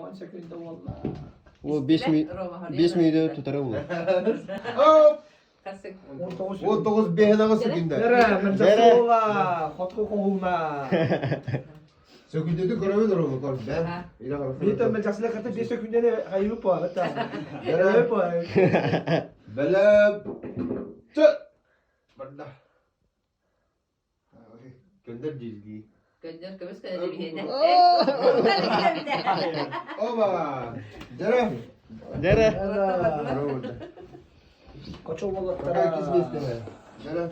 10 sekunda valla. O 5 minut tutar o. Hop! Kasık. 19 behenaga sökündü. Nere? Mirzasoğla. Kotku kovulma. Sökündü de göremedir onu. Ben. Ha. Bir tane mirzasoğla katı 5 sekunda ne ayıp var. Ayıp var. Belem. Çık. Banda. Gönder dizgiyi. Gönder kömüş kadar bir hede. Oba. Jara. Nere? Koço Kaka vallahtara. kismesine. Jara.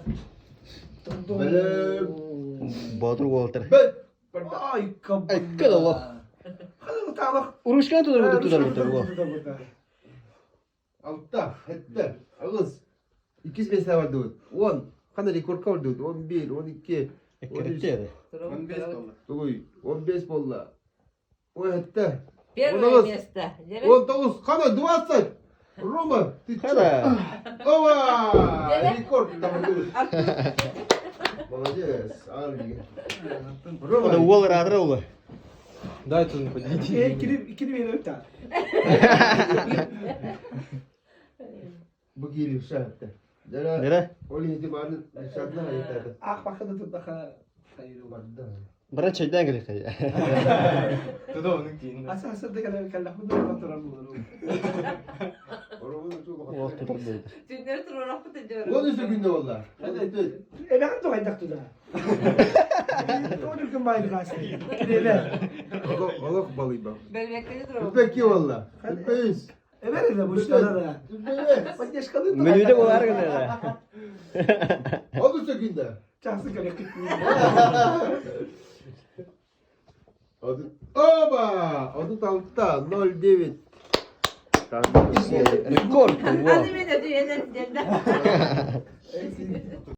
Belem. Batur Walter. Ben. Banda. Ay kabul. Ay Allah. Hadi tamam. Uruşkan tutar bu. Altta. Hette. Ağız. İkiz mesele vardı. 10. Kana rekor kaldı. 11, 12. Ekrekte. 9, 15 bolla. O hette. Bir Oğlum. mesle. 19. Kana duvarsak. Roma. Kada. Ova. Rekor. Молодец. O da Walter adra ola. Дай тут не подойди. İkili bir öpten. Bu geliyor şahette. Jara. Nere? Oli ihtimalin şartına yeterli. Ah bakın da daha hayır var. Bana çaydan geldik ya. Туда он идти. Asasında gelen kallah bu da kontrol olur. Orada çok Walter tutar böyle. Tünler turarak mı tecrübe? O da günde valla. Evet. Ben de oynadık tuda. Doğru gün baydı gazete. Gidelim. Allah balayım bak. Ben bekledi duramam. Peki valla. Öpeyiz. Evet de bu işlere de. Öpeyiz. Bak yaş kalıyor. Menüde o var gene. O da günde. Çarşı kale kıtmıyor. Adı. Oba! Adı tavukta 09. Rekord bu. Hadi beni de düğüne.